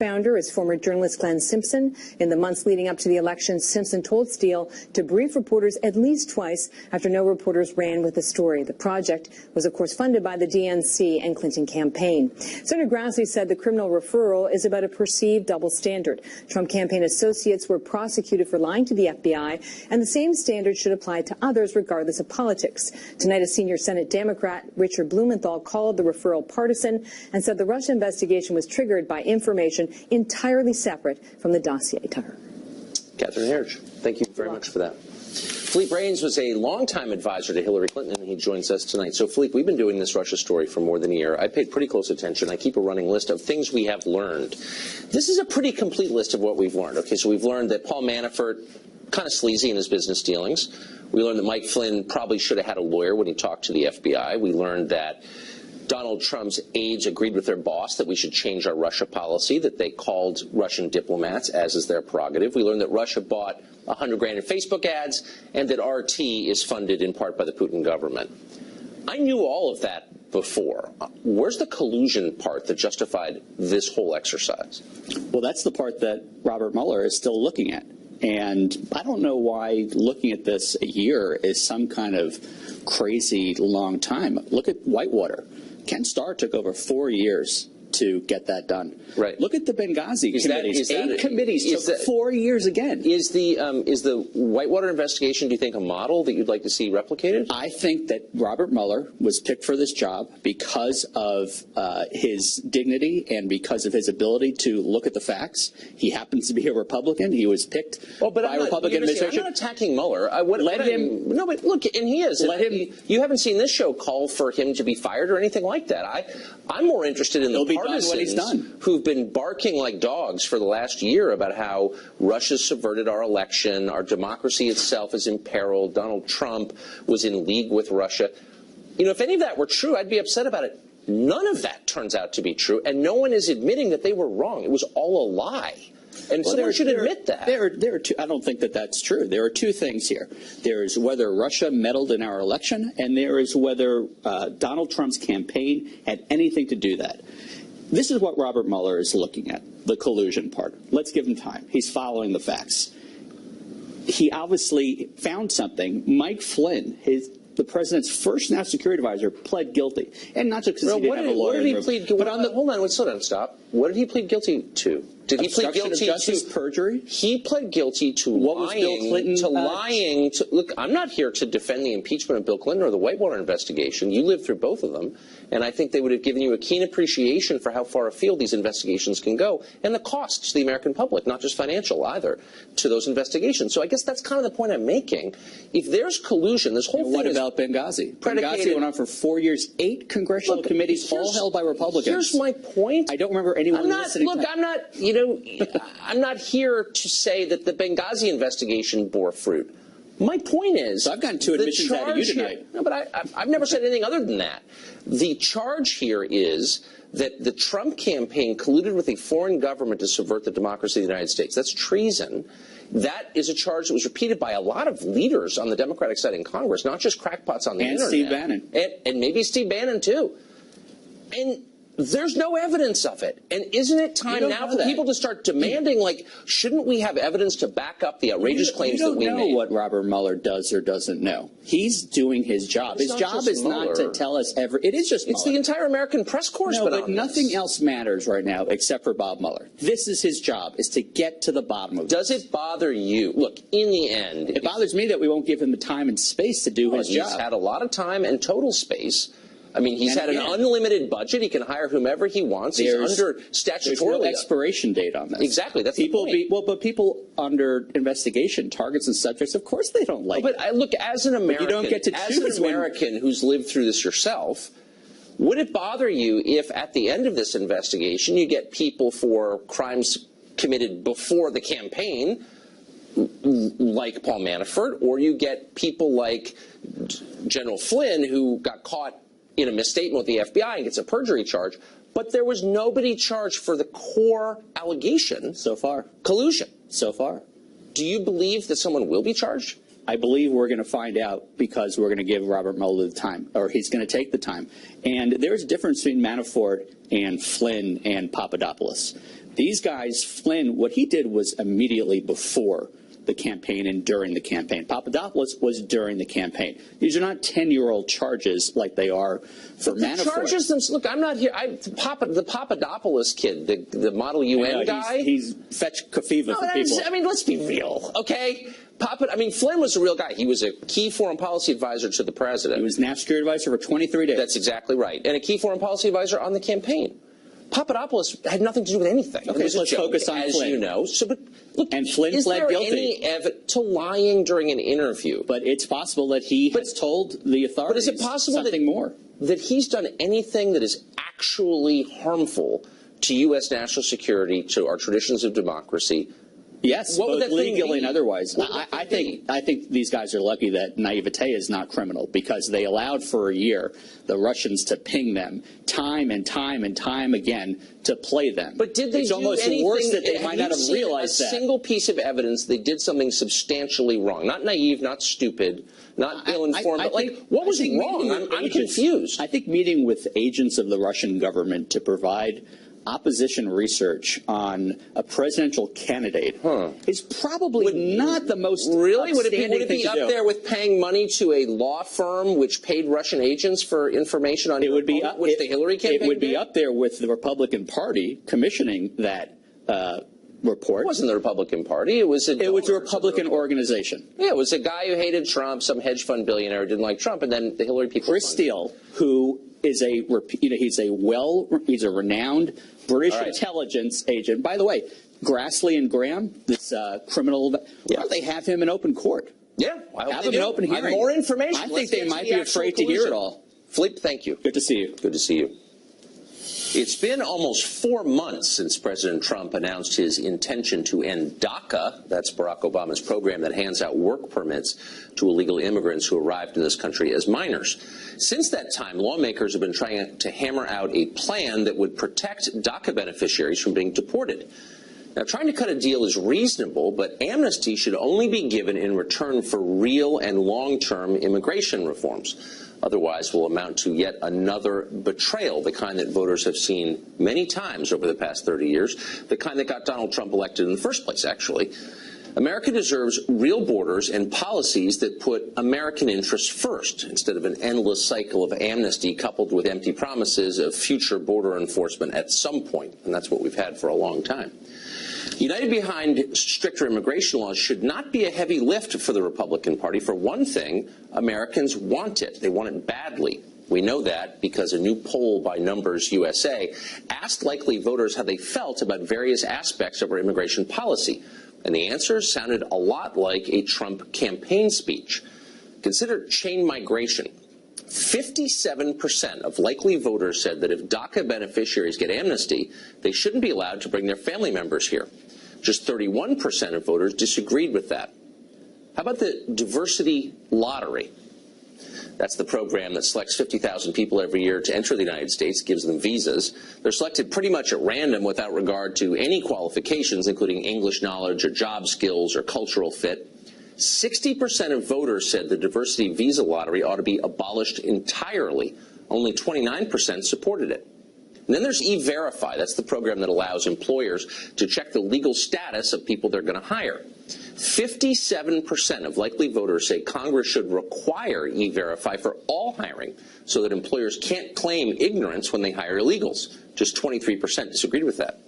founder is former journalist Glenn Simpson. In the months leading up to the election, Simpson told Steele to brief reporters at least twice after no reporters ran with the story. The project was, of course, funded by the DNC and Clinton campaign. Senator Grassley said the criminal referral is about a perceived double standard. Trump campaign associates were prosecuted for lying to the FBI, and the same standard should apply to others regardless of politics. Tonight, a senior Senate Democrat, Richard Blumenthal, called the referral partisan and said the Russia investigation was triggered by information entirely separate from the dossier. Tucker. Catherine Herridge, thank you very much for that. Philippe Reines was a longtime advisor to Hillary Clinton, and he joins us tonight. So, Philippe, we've been doing this Russia story for more than a year. I paid pretty close attention. I keep a running list of things we have learned. This is a pretty complete list of what we've learned. Okay, so we've learned that Paul Manafort, kind of sleazy in his business dealings. We learned that Mike Flynn probably should have had a lawyer when he talked to the FBI. We learned that Donald Trump's aides agreed with their boss that we should change our Russia policy, that they called Russian diplomats, as is their prerogative. We learned that Russia bought $100 grand in Facebook ads, and that RT is funded in part by the Putin government. I knew all of that before. Where's the collusion part that justified this whole exercise? Well, that's the part that Robert Mueller is still looking at. And I don't know why looking at this a year is some kind of crazy long time. Look at Whitewater. Ken Starr took over 4 years to get that done. Right. Look at the Benghazi committees. Eight committees took 4 years again. Is the Whitewater investigation, do you think, a model that you'd like to see replicated? I think that Robert Mueller was picked for this job because of his dignity and because of his ability to look at the facts. He happens to be a Republican. He was picked by a Republican administration. I'm not attacking Mueller. No, but look, and he is. You haven't seen this show call for him to be fired or anything like that. I'm more interested in the partisans who've been barking like dogs for the last year about how Russia's subverted our election, our democracy itself is imperiled, Donald Trump was in league with Russia. You know, if any of that were true, I'd be upset about it. None of that turns out to be true, and no one is admitting that they were wrong. It was all a lie. And someone should admit that. There are two. I don't think that that's true. There are two things here. There is whether Russia meddled in our election, and there is whether Donald Trump's campaign had anything to do that. This is what Robert Mueller is looking at, the collusion part. Let's give him time. He's following the facts. He obviously found something. Mike Flynn, the president's first national security advisor, pled guilty. And not just because he didn't have a lawyer. What did he plead guilty to? Hold on, slow down, stop. What did he plead guilty to? Did he plead guilty to perjury? He pled guilty to lying. Look, I'm not here to defend the impeachment of Bill Clinton or the Whitewater investigation. You lived through both of them, and I think they would have given you a keen appreciation for how far afield these investigations can go and the costs to the American public, not just financial either, to those investigations. So I guess that's kind of the point I'm making. If there's collusion, this whole thing. What about Benghazi? Benghazi went on for 4 years, 8 congressional committees, all held by Republicans. Here's my point. I don't remember anyone listening. Look, I'm not here to say that the Benghazi investigation bore fruit. My point is, so I've gotten 2 admissions out of you tonight. No, but I've never said anything other than that. The charge here is that the Trump campaign colluded with a foreign government to subvert the democracy of the United States. That's treason. That is a charge that was repeated by a lot of leaders on the Democratic side in Congress, not just crackpots on the internet. And Steve Bannon. And maybe Steve Bannon, too. And there's no evidence of it. And isn't it time now for people to start demanding, like, shouldn't we have evidence to back up the outrageous claims that we made? We don't know what Robert Mueller does or doesn't know. He's doing his job. His job is not to tell us it is just Mueller. It's the entire American press corps. No, but nothing else matters right now except for Bob Mueller. This is his job, is to get to the bottom of it. Does it bother you? Look, in the end, it bothers me that we won't give him the time and space to do his job. He's had a lot of time and total space. I mean, he's had an unlimited budget. He can hire whomever he wants. He's under statutorily. There's no expiration date on this. Exactly. That's the point. But people under investigation, targets and subjects, of course they don't like it. But look, as an American, you don't get to choose who's lived through this yourself, would it bother you if at the end of this investigation you get people for crimes committed before the campaign, like Paul Manafort, or you get people like General Flynn, who got caught in a misstatement with the FBI and gets a perjury charge, but there was nobody charged for the core allegation so far. Collusion. So far. Do you believe that someone will be charged? I believe we're going to find out because we're going to give Robert Mueller the time, or he's going to take the time. And there's a difference between Manafort and Flynn and Papadopoulos. These guys, Flynn, what he did was immediately before the campaign and during the campaign. Papadopoulos was during the campaign. These are not 10-year-old charges like they are for Manafort. Charges them. Look, I'm not here. The Papadopoulos kid, the Model UN guy. He's fetch Kafiva for people. I mean, let's be real, okay? Flynn was a real guy. He was a key foreign policy advisor to the president. He was national security advisor for 23 days. That's exactly right. And a key foreign policy advisor on the campaign. Papadopoulos had nothing to do with anything. Okay, so let's focus on as Flynn. You know. But look, and Flynn pled guilty. Is there any evidence to lying during an interview? But it's possible that he has told the authorities but is it possible something more. That he's done anything that is actually harmful to U.S. national security, to our traditions of democracy? Yes, what both legally and otherwise. I think these guys are lucky that naivete is not criminal, because they allowed for a year the Russians to ping them time and time and time again to play them. But did they it's do almost anything, worse that they might not have realized a single piece of evidence they did something substantially wrong? Not naive, not stupid, not ill-informed. What was wrong? I'm confused. I think meeting with agents of the Russian government to provide opposition research on a presidential candidate is probably not the most really. Would outstanding it be thing up to do. there with paying money to a law firm which paid Russian agents for information on it would be up, which the Hillary campaign It would be up there with the Republican Party commissioning that report. It wasn't the Republican Party. It was a Republican organization. Yeah, it was a guy who hated Trump, some hedge fund billionaire who didn't like Trump, and then the Hillary people. Chris Steele, who is he's a renowned British intelligence agent. By the way, Grassley and Graham, this criminal, they have him in open court. Yeah, I hope have him in open hearing. More information. I think they might be afraid to hear it all. Philippe, thank you. Good to see you. Good to see you. It's been almost 4 months since President Trump announced his intention to end DACA. That's Barack Obama's program that hands out work permits to illegal immigrants who arrived in this country as minors. Since that time, lawmakers have been trying to hammer out a plan that would protect DACA beneficiaries from being deported. Now, trying to cut a deal is reasonable, but amnesty should only be given in return for real and long-term immigration reforms. Otherwise, will amount to yet another betrayal, the kind that voters have seen many times over the past 30 years, the kind that got Donald Trump elected in the first place, actually. America deserves real borders and policies that put American interests first, instead of an endless cycle of amnesty coupled with empty promises of future border enforcement at some point. And that's what we've had for a long time. United behind stricter immigration laws should not be a heavy lift for the Republican Party. For one thing, Americans want it. They want it badly. We know that because a new poll by Numbers USA asked likely voters how they felt about various aspects of our immigration policy. And the answers sounded a lot like a Trump campaign speech. Consider chain migration. 57% of likely voters said that if DACA beneficiaries get amnesty, they shouldn't be allowed to bring their family members here. Just 31% of voters disagreed with that. How about the diversity lottery? That's the program that selects 50,000 people every year to enter the United States, gives them visas. They're selected pretty much at random without regard to any qualifications, including English knowledge or job skills or cultural fit. 60% of voters said the diversity visa lottery ought to be abolished entirely. Only 29% supported it. And then there's E-Verify. That's the program that allows employers to check the legal status of people they're going to hire. 57% of likely voters say Congress should require E-Verify for all hiring so that employers can't claim ignorance when they hire illegals. Just 23% disagreed with that.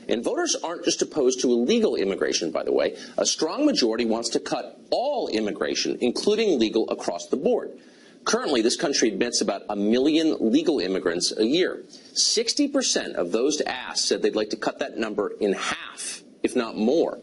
And voters aren't just opposed to illegal immigration, by the way. A strong majority wants to cut all immigration, including legal, across the board. Currently, this country admits about 1 million legal immigrants a year. 60% of those asked said they'd like to cut that number in half, if not more.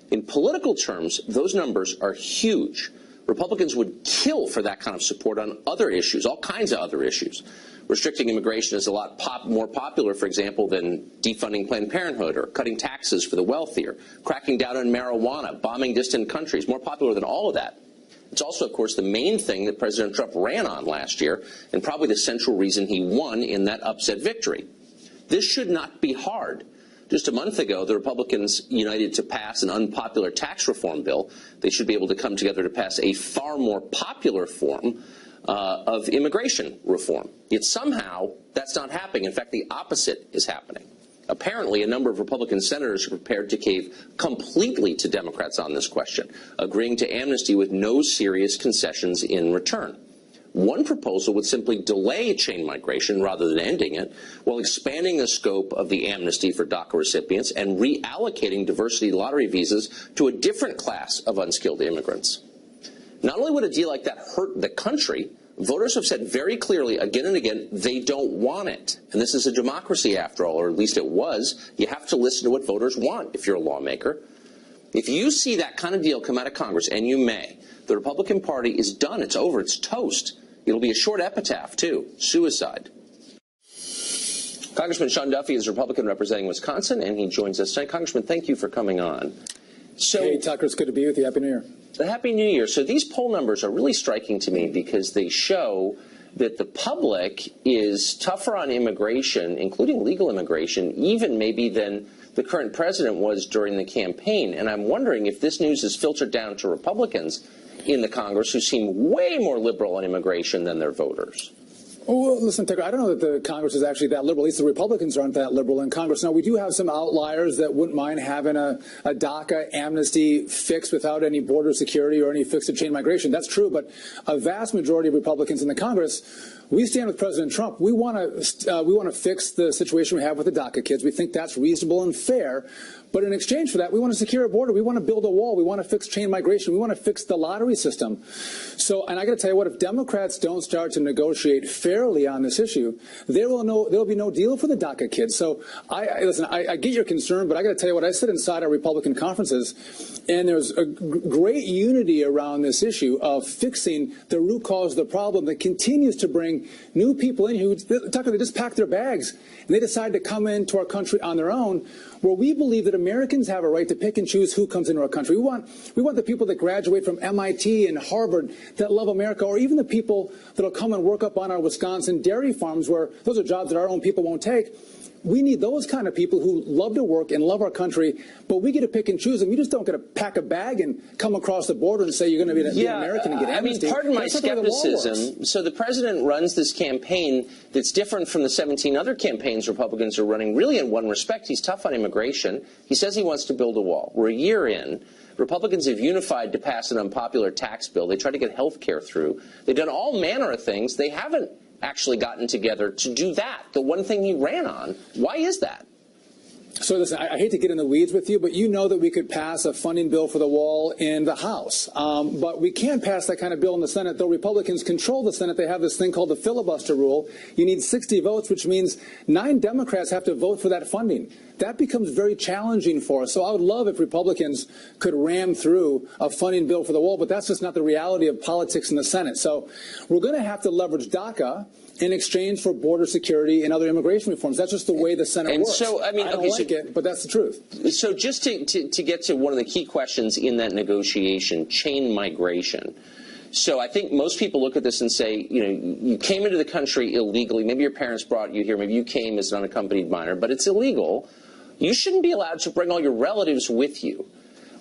In political terms, those numbers are huge. Republicans would kill for that kind of support on other issues, all kinds of other issues. Restricting immigration is a lot more popular, for example, than defunding Planned Parenthood or cutting taxes for the wealthy or cracking down on marijuana, bombing distant countries, more popular than all of that. It's also, of course, the main thing that President Trump ran on last year and probably the central reason he won in that upset victory. This should not be hard. Just a month ago, the Republicans united to pass an unpopular tax reform bill. They should be able to come together to pass a far more popular form of immigration reform. Yet somehow that's not happening. In fact, the opposite is happening. Apparently, a number of Republican senators are prepared to cave completely to Democrats on this question, agreeing to amnesty with no serious concessions in return. One proposal would simply delay chain migration rather than ending it, while expanding the scope of the amnesty for DACA recipients and reallocating diversity lottery visas to a different class of unskilled immigrants. Not only would a deal like that hurt the country, voters have said very clearly again and again they don't want it. And this is a democracy after all, or at least it was. You have to listen to what voters want if you're a lawmaker. If you see that kind of deal come out of Congress, and you may, the Republican Party is done. It's over. It's toast. It'll be a short epitaph, too. Suicide. Congressman Sean Duffy is a Republican representing Wisconsin, and he joins us tonight. Congressman, thank you for coming on. Hey, Tucker, it's good to be with you. Happy New Year. Happy New Year. So these poll numbers are really striking to me because they show that the public is tougher on immigration, including legal immigration, even maybe than the current president was during the campaign. And I'm wondering if this news is filtered down to Republicans in the Congress who seem way more liberal on immigration than their voters. Well, listen, Tucker, I don't know that the Congress is actually that liberal. At least the Republicans aren't that liberal in Congress. Now, we do have some outliers that wouldn't mind having a DACA amnesty fix without any border security or any fix to chain migration. That's true, but a vast majority of Republicans in the Congress, we stand with President Trump. We want to fix the situation we have with the DACA kids. We think that's reasonable and fair. But in exchange for that, we want to secure a border. We want to build a wall. We want to fix chain migration. We want to fix the lottery system. So, and I got to tell you what, if Democrats don't start to negotiate fairly on this issue, there'll be no deal for the DACA kids. So, listen, I get your concern, but I got to tell you what, I sit inside our Republican conferences, and there's a great unity around this issue of fixing the root cause of the problem that continues to bring new people in who, Tucker, they just pack their bags and they decide to come into our country on their own, where we believe that Americans have a right to pick and choose who comes into our country. We want the people that graduate from MIT and Harvard that love America, or even the people that will come and work up on our Wisconsin dairy farms, where those are jobs that our own people won't take. We need those kind of people who love to work and love our country, but we get to pick and choose them. You just don't get to pack a bag and come across the border and say you're going to be an American and get amnesty. I mean, pardon my skepticism. So the president runs this campaign that's different from the 17 other campaigns Republicans are running, really in one respect. He's tough on immigration. He says he wants to build a wall. We're a year in. Republicans have unified to pass an unpopular tax bill. They tried to get health care through. They've done all manner of things. They haven't actually gotten together to do that, the one thing he ran on. Why is that? So listen, I hate to get in the weeds with you, but you know that we could pass a funding bill for the wall in the House. But we can't pass that kind of bill in the Senate, though Republicans control the Senate. They have this thing called the filibuster rule. You need 60 votes, which means 9 Democrats have to vote for that funding. That becomes very challenging for us. So I would love if Republicans could ram through a funding bill for the wall, but that's just not the reality of politics in the Senate. So we're going to have to leverage DACA in exchange for border security and other immigration reforms. That's just the way the Senate works. So, I mean, I don't like it, but that's the truth. So just to get to one of the key questions in that negotiation, chain migration. So I think most people look at this and say, you know, you came into the country illegally. Maybe your parents brought you here. Maybe you came as an unaccompanied minor, but it's illegal. You shouldn't be allowed to bring all your relatives with you.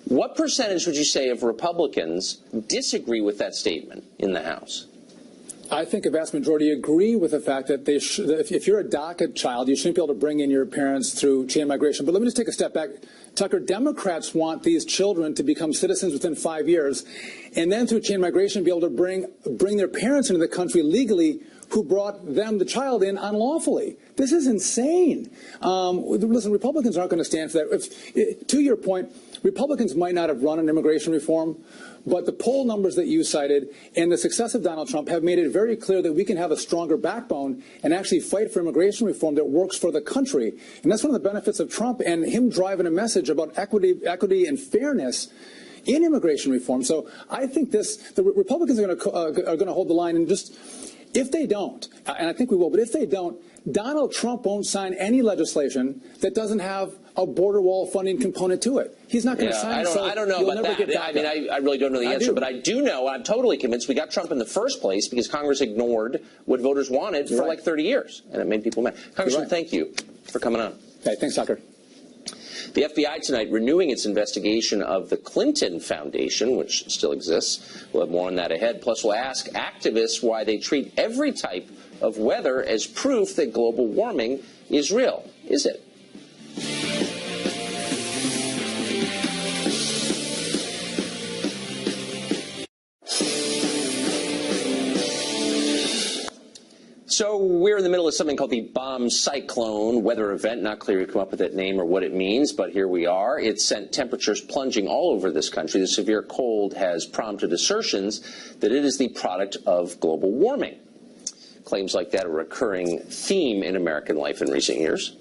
What percentage would you say of Republicans disagree with that statement in the House? I think a vast majority agree with the fact that if you're a DACA child, you shouldn't be able to bring in your parents through chain migration. But let me just take a step back. Tucker, Democrats want these children to become citizens within 5 years, and then through chain migration be able to bring their parents into the country legally who brought them, the child, in unlawfully. This is insane. Listen, Republicans aren't going to stand for that. To your point, Republicans might not have run on immigration reform, but the poll numbers that you cited and the success of Donald Trump have made it very clear that we can have a stronger backbone and actually fight for immigration reform that works for the country. And that's one of the benefits of Trump and him driving a message about equity and fairness in immigration reform. So I think the Republicans are going to hold the line, and just if they don't, and I think we will, but if they don't, Donald Trump won't sign any legislation that doesn't have a border wall funding component to it. He's not going to sign it. I don't know about that. I mean, I really don't know the answer, but I do know, I'm totally convinced we got Trump in the first place because Congress ignored what voters wanted for like 30 years, and it made people mad. Congressman, thank you for coming on. Okay, thanks, Tucker. The FBI tonight renewing its investigation of the Clinton Foundation, which still exists. We'll have more on that ahead. Plus, we'll ask activists why they treat every type of weather as proof that global warming is real. Is it? So we're in the middle of something called the bomb cyclone weather event. Not clear to come up with that name or what it means, but here we are. It sent temperatures plunging all over this country. The severe cold has prompted assertions that it is the product of global warming. Claims like that are a recurring theme in American life in recent years.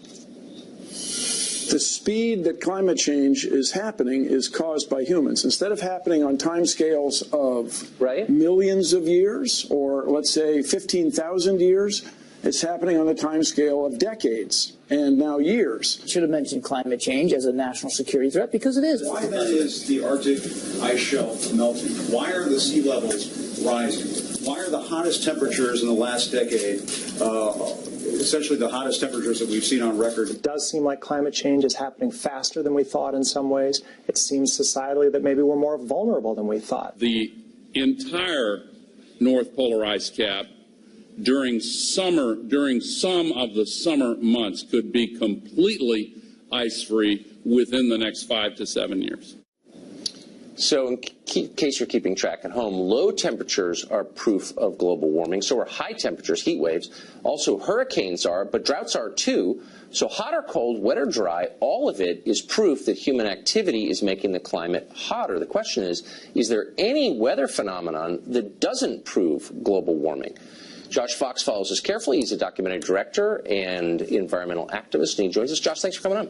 The speed that climate change is happening is caused by humans. Instead of happening on timescales of millions of years, or let's say 15,000 years, it's happening on the timescale of decades and now years. Should have mentioned climate change as a national security threat, because it is. Why then is the Arctic ice shelf melting? Why are the sea levels rising? Why are the hottest temperatures in the last decade essentially the hottest temperatures that we've seen on record? It does seem like climate change is happening faster than we thought in some ways. It seems societally that maybe we're more vulnerable than we thought. The entire North Polar ice cap during some of the summer months could be completely ice-free within the next 5 to 7 years. So in case you're keeping track at home, low temperatures are proof of global warming. So are high temperatures, heat waves. Also hurricanes are, but droughts are too. So hot or cold, wet or dry, all of it is proof that human activity is making the climate hotter. The question is there any weather phenomenon that doesn't prove global warming? Josh Fox follows us carefully. He's a documentary director and environmental activist, and he joins us. Josh, thanks for coming on.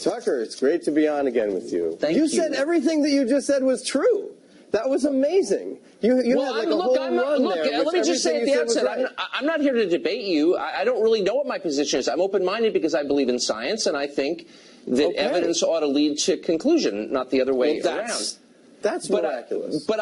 Tucker, it's great to be on again with you. Thank you. You said everything that you just said was true. That was amazing. You had like a whole run there. Let me just say at the outset, I'm not here to debate you. I don't really know what my position is. I'm open-minded because I believe in science, and I think that evidence ought to lead to conclusion, not the other way around. That's miraculous. But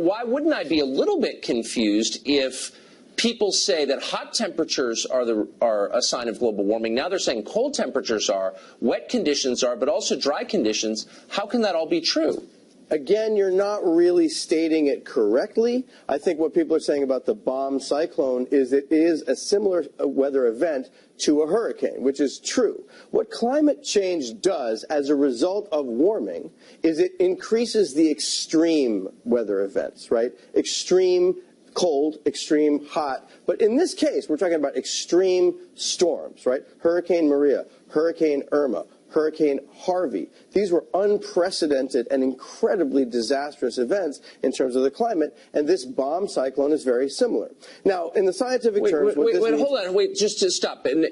why wouldn't I be a little bit confused if people say that hot temperatures are a sign of global warming? Now they're saying cold temperatures are, wet conditions are, but also dry conditions. How can that all be true? Again, you're not really stating it correctly. I think what people are saying about the bomb cyclone is it is a similar weather event to a hurricane, which is true. What climate change does as a result of warming is it increases the extreme weather events, right? Extreme cold, extreme hot. But in this case, we're talking about extreme storms, right? Hurricane Maria, Hurricane Irma, Hurricane Harvey. These were unprecedented and incredibly disastrous events in terms of the climate, and this bomb cyclone is very similar. Now, in the scientific terms... Wait, just to stop. And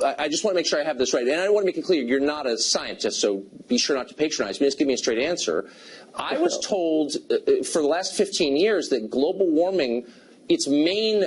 I just want to make sure I have this right. And I want to make it clear, you're not a scientist, so be sure not to patronize me. Just give me a straight answer. I was told for the last 15 years that global warming, its main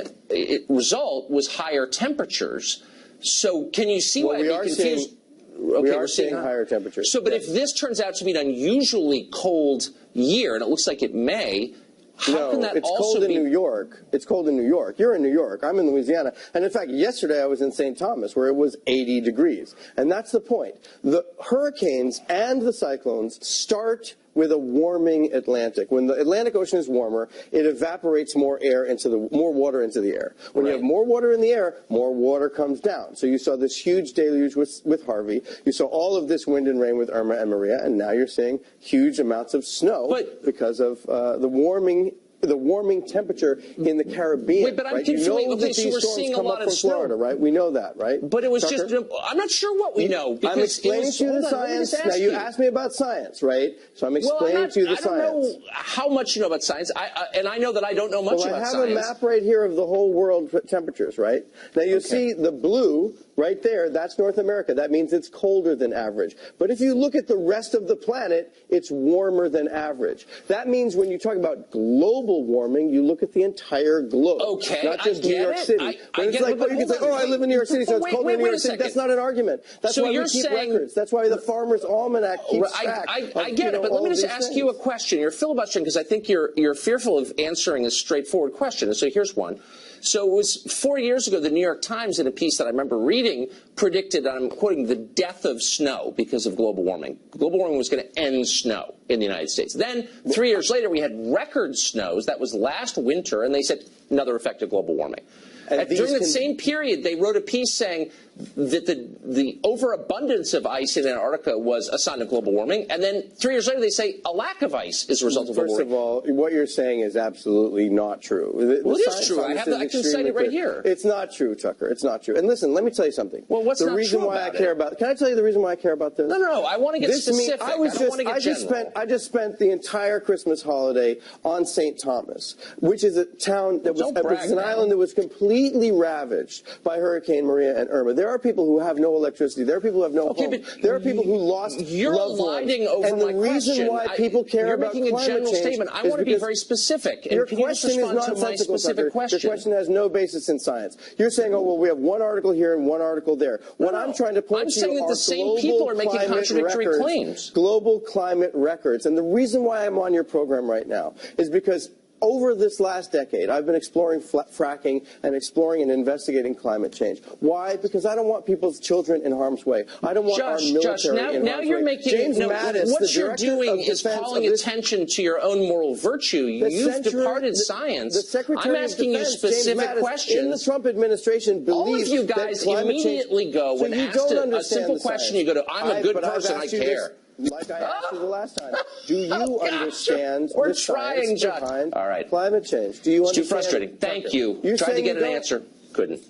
result was higher temperatures. So can you see why I'm confused? We are seeing higher temperatures. So, but if this turns out to be an unusually cold year, and it looks like it may, how can that also be? It's cold in New York. It's cold in New York. You're in New York. I'm in Louisiana. And in fact, yesterday I was in St. Thomas where it was 80 degrees. And that's the point. The hurricanes and the cyclones start with a warming Atlantic. When the Atlantic Ocean is warmer, it evaporates more water into the air. When you have more water in the air, more water comes down. So you saw this huge deluge with Harvey. You saw all of this wind and rain with Irma and Maria, and now you're seeing huge amounts of snow because of the warming temperature in the Caribbean. Wait, but I'm confused. So we're seeing a lot of snow. Florida, right? We know that, right? But it was just, I'm not sure what we know. I'm explaining to you the science. Now, you asked me about science, right? So I'm explaining to you the science. I don't know how much you know about science, and I know that I don't know much about science. Well, I have a map right here of the whole world temperatures, right? Now, you see the blue right there, that's North America. That means it's colder than average. But if you look at the rest of the planet, it's warmer than average. That means when you talk about global warming, you look at the entire globe. Okay, not just New York City. But it's like, you can say, I live in New York City, so it's colder in New York City. That's not an argument. That's why we keep records. That's why the Farmer's Almanac keeps track. I get it, but let me just ask you a question. You're filibustering because I think you're fearful of answering a straightforward question. And so here's one. So it was 4 years ago, the New York Times, in a piece that I remember reading, predicted, and I'm quoting, the death of snow because of global warming. Global warming was going to end snow in the United States. Then, 3 years later, we had record snows. That was last winter, and they said another effect of global warming. During that same period, they wrote a piece saying that the overabundance of ice in Antarctica was a sign of global warming, and then 3 years later they say a lack of ice is a result of global warming. First of all, what you're saying is absolutely not true. Well, it is true. I can cite it right here. It's not true, Tucker. It's not true. And listen, let me tell you something. Well, what's the not reason true why about I care about? Can I tell you the reason why I care about this? No. I want to get specific. I don't want to get general. I just spent the entire Christmas holiday on St. Thomas, which is a town that was an island that was completely ravaged by Hurricane Maria and Irma. There are people who have no electricity. There are people who have no home. There are people who lost loved ones. You're lying over and the reason why people care about climate change. You're making a general statement. I want to be very specific. Your question is nonsensical, Tucker. Your question has no basis in science. You're saying, oh, well, we have one article here and one article there. What I'm trying to point to saying that the same people are making contradictory claims. Global climate records. And the reason why I'm on your program right now is because over this last decade, I've been exploring fracking and exploring and investigating climate change. Why? Because I don't want people's children in harm's way. I don't want our military in harm's way. Now you're making what you're doing is calling attention to your own moral virtue. You've departed science. I'm asking you specific questions. In the Trump administration believes all of you guys immediately go when asked a simple question. You go to, I'm a good person. I care. Like I asked you the last time, do you understand the science behind climate change? Do you understand? It's too frustrating. Thank you. Tried to get an answer. Couldn't.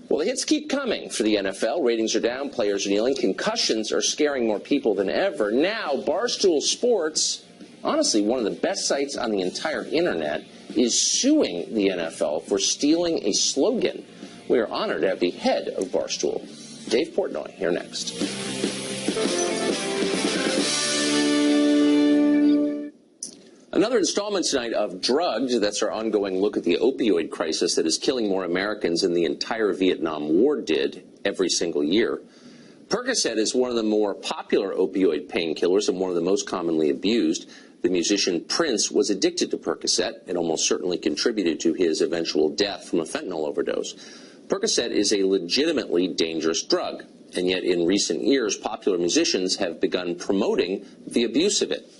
Well, the hits keep coming for the NFL. Ratings are down. Players are kneeling. Concussions are scaring more people than ever. Now, Barstool Sports, honestly, one of the best sites on the entire Internet, is suing the NFL for stealing a slogan. We are honored to have the head of Barstool, Dave Portnoy, here next. Another installment tonight of Drugged. That's our ongoing look at the opioid crisis that is killing more Americans than the entire Vietnam War did every single year. Percocet is one of the more popular opioid painkillers and one of the most commonly abused. The musician Prince was addicted to Percocet. It almost certainly contributed to his eventual death from a fentanyl overdose. Percocet is a legitimately dangerous drug, and yet in recent years, popular musicians have begun promoting the abuse of it.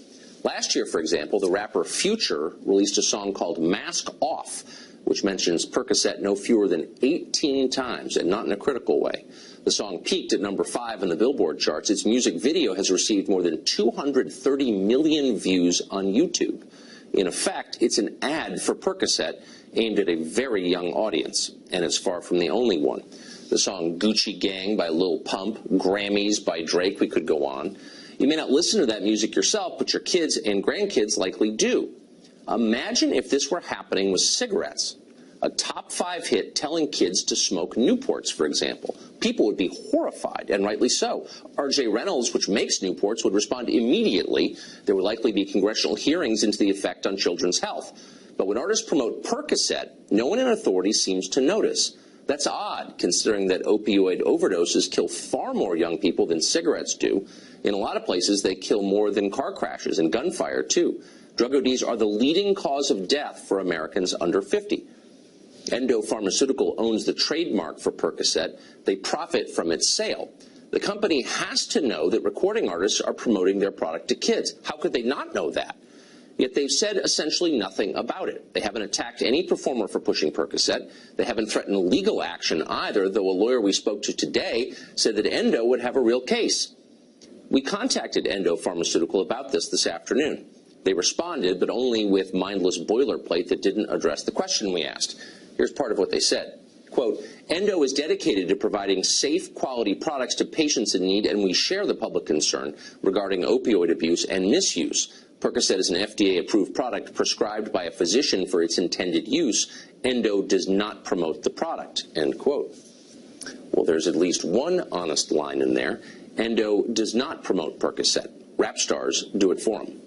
Last year, for example, the rapper Future released a song called Mask Off, which mentions Percocet no fewer than 18 times, and not in a critical way. The song peaked at number 5 in the Billboard charts. Its music video has received more than 230 million views on YouTube. In effect, it's an ad for Percocet aimed at a very young audience, and it's far from the only one. The song Gucci Gang by Lil Pump, Grammys by Drake, we could go on. You may not listen to that music yourself, but your kids and grandkids likely do. Imagine if this were happening with cigarettes. A top 5 hit telling kids to smoke Newports, for example. People would be horrified, and rightly so. R.J. Reynolds, which makes Newports, would respond immediately. There would likely be congressional hearings into the effect on children's health. But when artists promote Percocet, no one in authority seems to notice. That's odd, considering that opioid overdoses kill far more young people than cigarettes do. In a lot of places, they kill more than car crashes and gunfire, too. Drug ODs are the leading cause of death for Americans under 50. Endo Pharmaceutical owns the trademark for Percocet. They profit from its sale. The company has to know that recording artists are promoting their product to kids. How could they not know that? Yet they've said essentially nothing about it. They haven't attacked any performer for pushing Percocet. They haven't threatened legal action either, though a lawyer we spoke to today said that Endo would have a real case. We contacted Endo Pharmaceutical about this afternoon. They responded, but only with mindless boilerplate that didn't address the question we asked. Here's part of what they said. Quote, Endo is dedicated to providing safe, quality products to patients in need, and we share the public concern regarding opioid abuse and misuse. Percocet is an FDA-approved product prescribed by a physician for its intended use. Endo does not promote the product, end quote. Well, there's at least one honest line in there. Endo does not promote Percocet. Rap stars do it for him.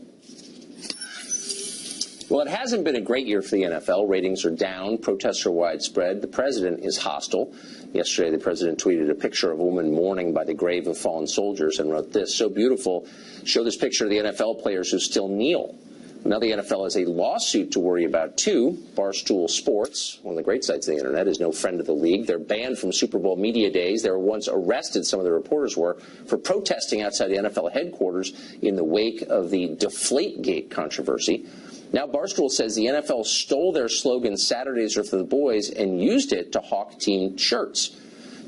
Well, it hasn't been a great year for the NFL. Ratings are down. Protests are widespread. The president is hostile. Yesterday, the president tweeted a picture of a woman mourning by the grave of fallen soldiers and wrote this, so beautiful, show this picture of the NFL players who still kneel. Now the NFL has a lawsuit to worry about, too. Barstool Sports, one of the great sites of the Internet, is no friend of the league. They're banned from Super Bowl media days. They were once arrested, some of the reporters were, for protesting outside the NFL headquarters in the wake of the Deflategate controversy. Now Barstool says the NFL stole their slogan, Saturdays are for the boys, and used it to hawk team shirts.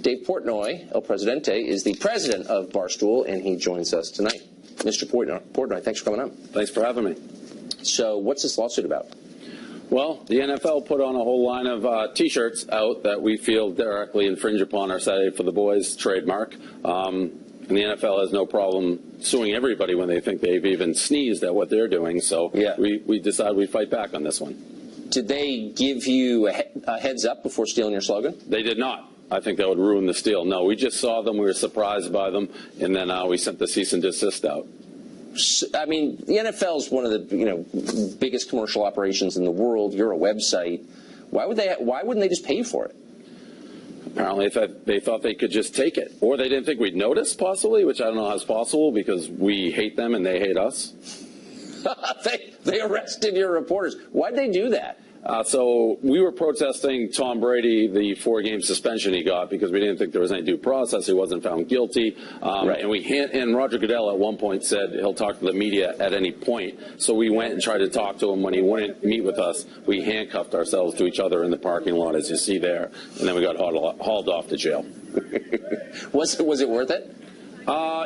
Dave Portnoy, El Presidente, is the president of Barstool, and he joins us tonight. Mr. Portnoy, thanks for coming on. Thanks for having me. So what's this lawsuit about? Well, the NFL put on a whole line of T-shirts out that we feel directly infringe upon our Saturday for the Boys trademark. And the NFL has no problem suing everybody when they think they've even sneezed at what they're doing. So we decided we'd fight back on this one. Did they give you a heads up before stealing your slogan? They did not. I think that would ruin the steal. No, we just saw them. We were surprised by them. And then we sent the cease and desist out. I mean, the NFL is one of the biggest commercial operations in the world. You're a website. Why wouldn't they just pay you for it? Apparently they thought they could just take it. Or they didn't think we'd notice, possibly, which I don't know how it's possible because we hate them and they hate us. They arrested your reporters. Why'd they do that? So we were protesting Tom Brady, the 4-game suspension he got because we didn't think there was any due process. He wasn't found guilty. And Roger Goodell at one point said he'll talk to the media at any point. So we went and tried to talk to him when he wouldn't meet with us. We handcuffed ourselves to each other in the parking lot, as you see there. And then we got hauled off to jail. Was it worth it?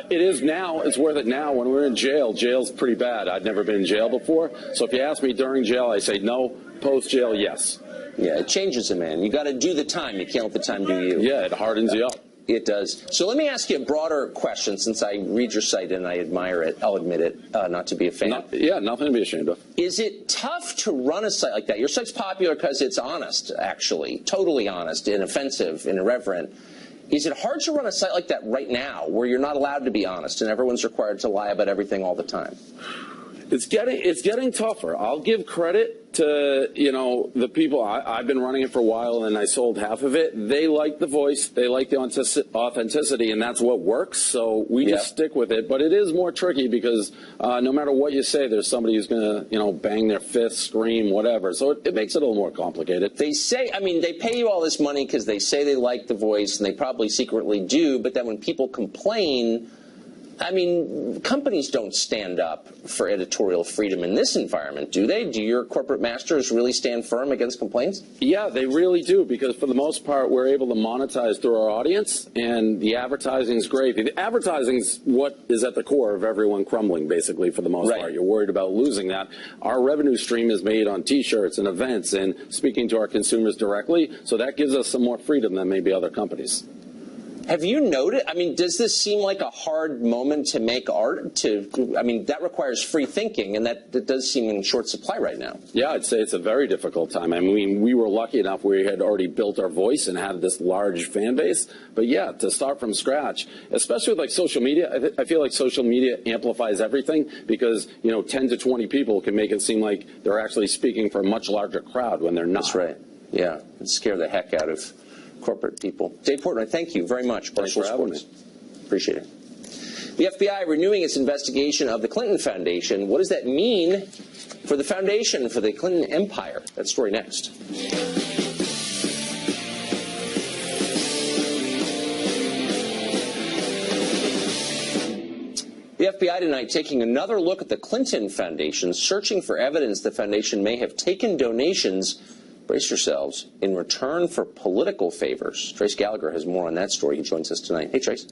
It is now. It's worth it now. When we're in jail, jail's pretty bad. I'd never been in jail before. So if you ask me during jail, I say no. Post-jail, yes. Yeah, it changes a man. You got to do the time. You can't let the time do you. Yeah, it hardens you up. It does. So let me ask you a broader question, since I read your site and I admire it. I'll admit it, not to be a fan. Nothing to be ashamed of. Is it tough to run a site like that? Your site's popular because it's honest, actually. Totally honest, inoffensive, and irreverent. Is it hard to run a site like that right now, where you're not allowed to be honest and everyone's required to lie about everything all the time? It's getting tougher. I'll give credit to, the people. I've been running it for a while, and I sold half of it. They like the voice. They like the authenticity, and that's what works. So we just stick with it. But it is more tricky because no matter what you say, there's somebody who's going to, bang their fist, scream, whatever. So it makes it a little more complicated. They say, they pay you all this money because they say they like the voice, and they probably secretly do. But then when people complain, companies don't stand up for editorial freedom in this environment, do they? Do your corporate masters really stand firm against complaints? Yeah, they really do, because for the most part, we're able to monetize through our audience, and the advertising is great. The advertising is what is at the core of everyone crumbling, basically, for the most part. You're worried about losing that. Our revenue stream is made on T-shirts and events and speaking to our consumers directly, so that gives us some more freedom than maybe other companies. Have you noted, does this seem like a hard moment to make art? That requires free thinking, and that does seem in short supply right now. Yeah, I'd say it's a very difficult time. We were lucky enough we had already built our voice and had this large fan base. But yeah, to start from scratch, especially with social media, I feel like social media amplifies everything because, 10 to 20 people can make it seem like they're actually speaking for a much larger crowd when they're not. That's right. Yeah, it'd scare the heck out of corporate people. Dave Portnoy, thank you very much. Thanks for having me. Appreciate it. The FBI renewing its investigation of the Clinton Foundation. What does that mean for the foundation, for the Clinton empire? That story next. The FBI tonight taking another look at the Clinton Foundation, searching for evidence the foundation may have taken donations, brace yourselves, in return for political favors. Trace Gallagher has more on that story. He joins us tonight. Hey, Trace.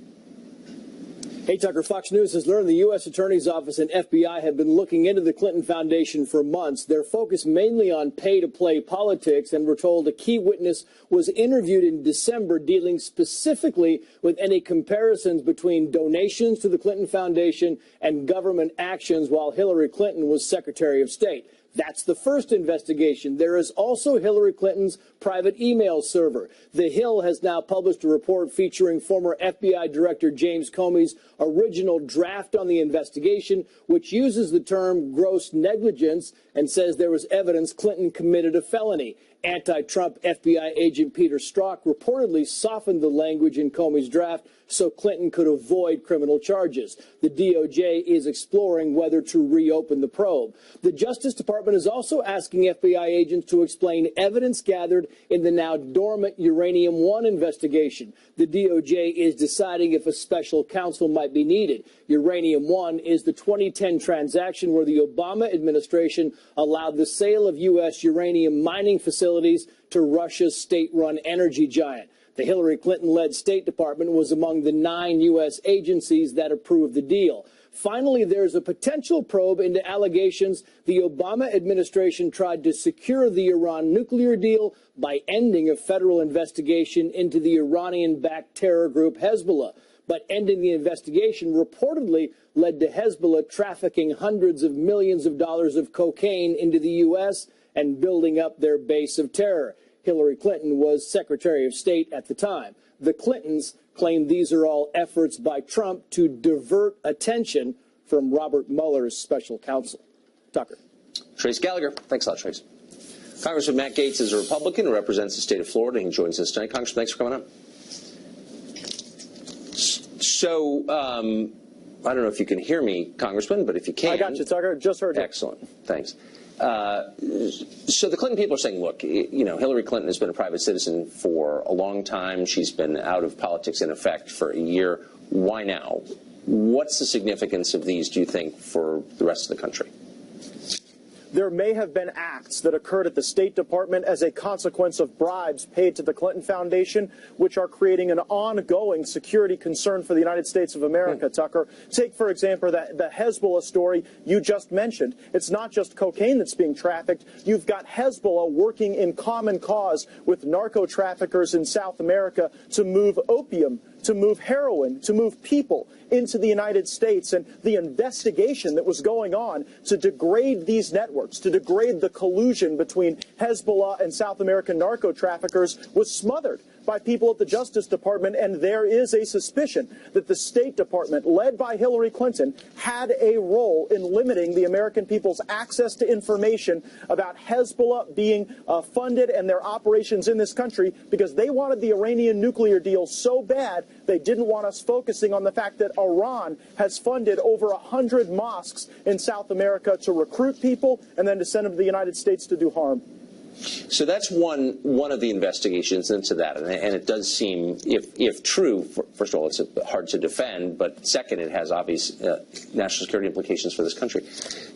Hey, Tucker. Fox News has learned the U.S. Attorney's Office and FBI have been looking into the Clinton Foundation for months. They're focused mainly on pay-to-play politics, and we're told a key witness was interviewed in December dealing specifically with any comparisons between donations to the Clinton Foundation and government actions while Hillary Clinton was Secretary of State. That's the first investigation. There is also Hillary Clinton's private email server. The Hill has now published a report featuring former FBI Director James Comey's original draft on the investigation, which uses the term gross negligence and says there was evidence Clinton committed a felony. Anti-Trump FBI agent Peter Strzok reportedly softened the language in Comey's draft so Clinton could avoid criminal charges. The DOJ is exploring whether to reopen the probe. The Justice Department is also asking FBI agents to explain evidence gathered in the now dormant Uranium One investigation. The DOJ is deciding if a special counsel might be needed. Uranium One is the 2010 transaction where the Obama administration allowed the sale of U.S. uranium mining facilities to Russia's state-run energy giant. The Hillary Clinton-led State Department was among the 9 U.S. agencies that approved the deal. Finally, there's a potential probe into allegations the Obama administration tried to secure the Iran nuclear deal by ending a federal investigation into the Iranian-backed terror group Hezbollah. But ending the investigation reportedly led to Hezbollah trafficking hundreds of millions of dollars of cocaine into the U.S. and building up their base of terror. Hillary Clinton was Secretary of State at the time. The Clintons claim these are all efforts by Trump to divert attention from Robert Mueller's special counsel. Tucker. Trace Gallagher. Thanks a lot, Trace. Congressman Matt Gaetz is a Republican who represents the state of Florida. He joins us tonight. Congressman, thanks for coming up. So, I don't know if you can hear me, Congressman, but if you can. I got you, Tucker. Just heard you. Excellent. Thanks. So the Clinton people are saying, look, you know, Hillary Clinton has been a private citizen for a long time. She's been out of politics, in effect, for a year. Why now? What's the significance of these, do you think, for the rest of the country? There may have been acts that occurred at the State Department as a consequence of bribes paid to the Clinton Foundation, which are creating an ongoing security concern for the United States of America, Tucker. Take, for example, the Hezbollah story you just mentioned. It's not just cocaine that's being trafficked. You've got Hezbollah working in common cause with narco traffickers in South America to move opium, to move heroin, to move people into the United States. And the investigation that was going on to degrade these networks, to degrade the collusion between Hezbollah and South American narco traffickers was smothered by people at the Justice Department, and there is a suspicion that the State Department, led by Hillary Clinton, had a role in limiting the American people's access to information about Hezbollah being funded and their operations in this country because they wanted the Iranian nuclear deal so bad they didn't want us focusing on the fact that Iran has funded over 100 mosques in South America to recruit people and then to send them to the United States to do harm. So that's one of the investigations into that, and it does seem, if true, first of all, it's hard to defend, but second, it has obvious national security implications for this country.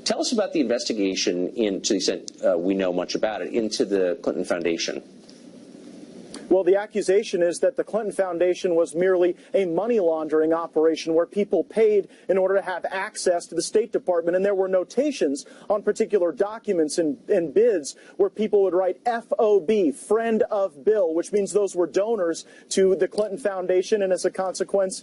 Tell us about the investigation, to the extent we know much about it, into the Clinton Foundation. Well, the accusation is that the Clinton Foundation was merely a money laundering operation where people paid in order to have access to the State Department, and there were notations on particular documents and bids where people would write FOB, friend of Bill, which means those were donors to the Clinton Foundation, and as a consequence,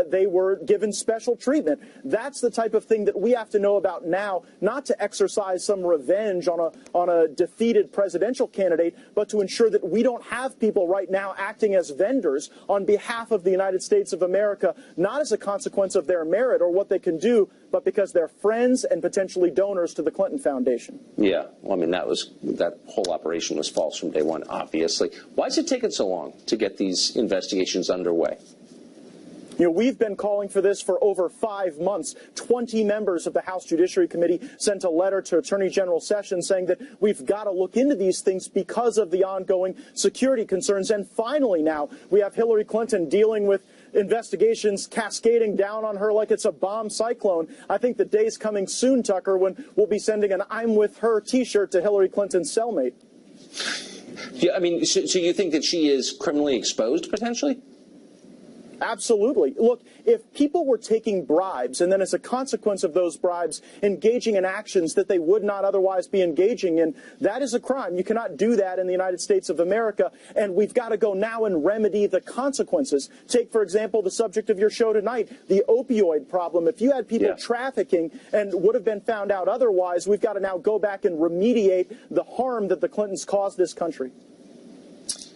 they were given special treatment. That's the type of thing that we have to know about now, not to exercise some revenge on a defeated presidential candidate, but to ensure that we don't have people right now acting as vendors on behalf of the United States of America, not as a consequence of their merit or what they can do, but because they're friends and potentially donors to the Clinton Foundation. Yeah, well, I mean, that whole operation was false from day one, obviously. Why is it taking so long to get these investigations underway? You know, we've been calling for this for over 5 months. 20 members of the House Judiciary Committee sent a letter to Attorney General Sessions saying that we've got to look into these things because of the ongoing security concerns. And finally now, we have Hillary Clinton dealing with investigations cascading down on her like it's a bomb cyclone. I think the day's coming soon, Tucker, when we'll be sending an I'm with her T-shirt to Hillary Clinton's cellmate. Yeah, I mean, so you think that she is criminally exposed, potentially? Absolutely. Look, if people were taking bribes and then as a consequence of those bribes engaging in actions that they would not otherwise be engaging in, that is a crime. You cannot do that in the United States of America, and we've got to go now and remedy the consequences. Take, for example, the subject of your show tonight, the opioid problem. If you had people trafficking and would have been found out otherwise, we've got to now go back and remediate the harm that the Clintons caused this country.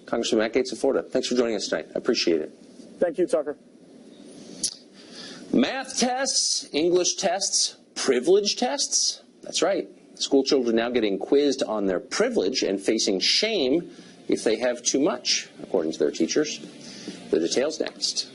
Congressman Matt Gaetz of Florida, thanks for joining us tonight. I appreciate it. Thank you, Tucker. Math tests, English tests, privilege tests. That's right. School children now getting quizzed on their privilege and facing shame if they have too much, according to their teachers. The details next.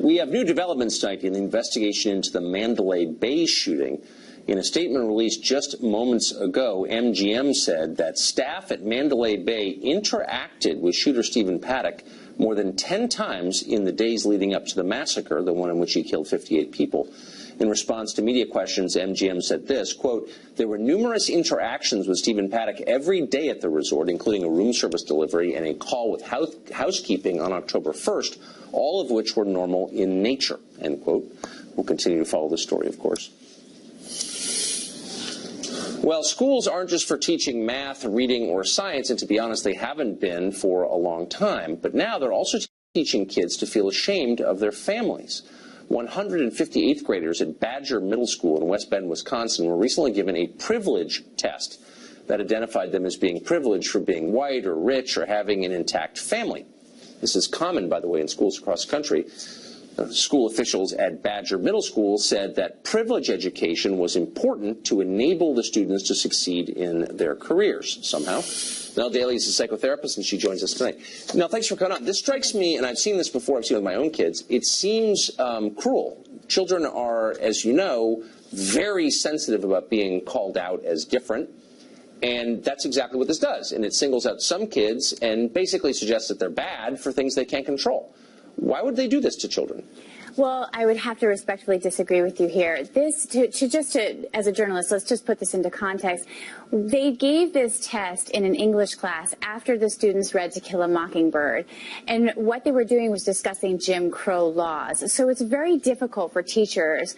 We have new developments tonight in the investigation into the Mandalay Bay shooting. In a statement released just moments ago, MGM said that staff at Mandalay Bay interacted with shooter Stephen Paddock more than 10 times in the days leading up to the massacre, the one in which he killed 58 people. In response to media questions, MGM said this, quote, there were numerous interactions with Stephen Paddock every day at the resort, including a room service delivery and a call with housekeeping on October 1st, all of which were normal in nature, end quote. We'll continue to follow this story, of course. Well, schools aren't just for teaching math, reading, or science, and to be honest, they haven't been for a long time. But now they're also teaching kids to feel ashamed of their families. 158th graders at Badger Middle School in West Bend, Wisconsin, were recently given a privilege test that identified them as being privileged for being white or rich or having an intact family. This is common, by the way, in schools across the country. School officials at Badger Middle School said that privilege education was important to enable the students to succeed in their careers somehow. Nell Daly is a psychotherapist, and she joins us tonight. Now, thanks for coming on. This strikes me, and I've seen this before, I've seen it with my own kids, it seems cruel. Children are, as you know, very sensitive about being called out as different, and that's exactly what this does. And it singles out some kids and basically suggests that they're bad for things they can't control. Why would they do this to children? Well, I would have to respectfully disagree with you here. As a journalist, let's just put this into context. They gave this test in an English class after the students read To Kill a Mockingbird. And what they were doing was discussing Jim Crow laws. So it's very difficult for teachers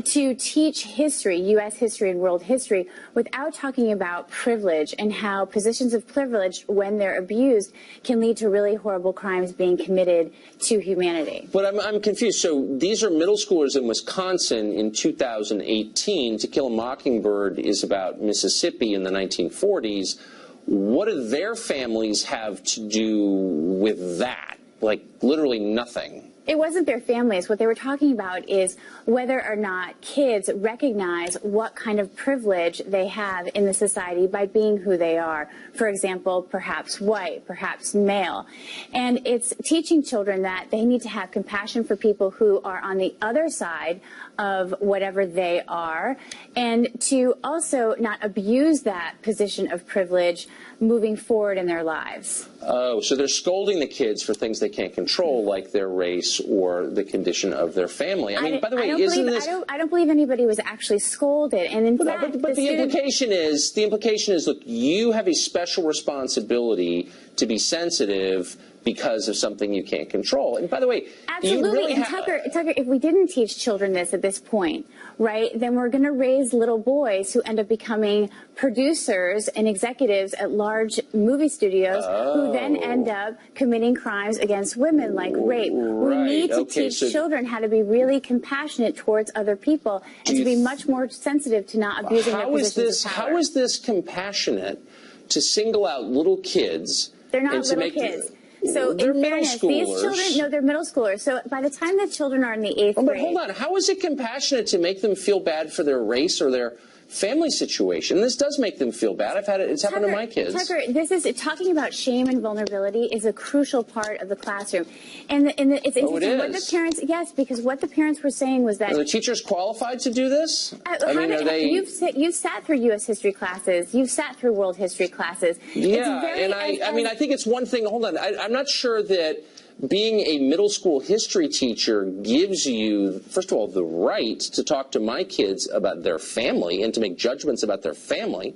to teach history, U.S. history and world history, without talking about privilege and how positions of privilege, when they're abused, can lead to really horrible crimes being committed to humanity. But I'm confused. So these are middle schoolers in Wisconsin in 2018. To Kill a Mockingbird is about Mississippi in the 1940s. What do their families have to do with that? Like, literally nothing. It wasn't their families. What they were talking about is whether or not kids recognize what kind of privilege they have in the society by being who they are. For example, perhaps white, perhaps male. And it's teaching children that they need to have compassion for people who are on the other side of whatever they are, and to also not abuse that position of privilege moving forward in their lives. Oh, so they're scolding the kids for things they can't control, like their race or the condition of their family. I mean, by the way, isn't this... I don't believe anybody was actually scolded. And in fact, but the implication is, look, you have a special responsibility to be sensitive because of something you can't control. And by the way, absolutely. You really and Tucker, if we didn't teach children this at this point, right, then we're going to raise little boys who end up becoming producers and executives at large movie studios who then end up committing crimes against women like rape. We need to teach children how to be really compassionate towards other people and to be much more sensitive to not abusing their positions of power. How is this compassionate to single out little kids? They're not little kids. So they're in fairness, these children, no, they're middle schoolers. So by the time the children are in the 8th grade. But hold on, how is it compassionate to make them feel bad for their race or their family situation? This does make them feel bad. It's happened to my kids. Tucker, this is talking about shame and vulnerability is a crucial part of the classroom, and it's interesting what the parents. Yes, because what the parents were saying was that are the teachers qualified to do this? You've sat through U.S. history classes, you've sat through world history classes. Yeah, I think it's one thing. Hold on, I'm not sure that being a middle school history teacher gives you, first of all, the right to talk to my kids about their family and to make judgments about their family,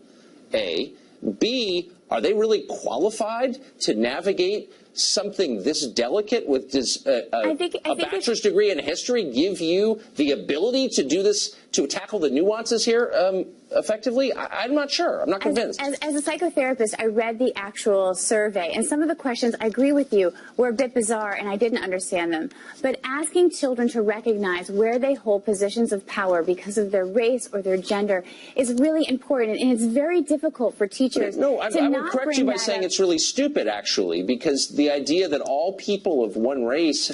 A. B, are they really qualified to navigate something this delicate? With a bachelor's degree in history give you the ability to do this, to tackle the nuances here effectively? I'm not sure. I'm not convinced. As a psychotherapist, I read the actual survey, and some of the questions, I agree with you, were a bit bizarre, and I didn't understand them. But asking children to recognize where they hold positions of power because of their race or their gender is really important, and it's very difficult for teachers I would correct you by saying it's really stupid, actually, because the idea that all people of one race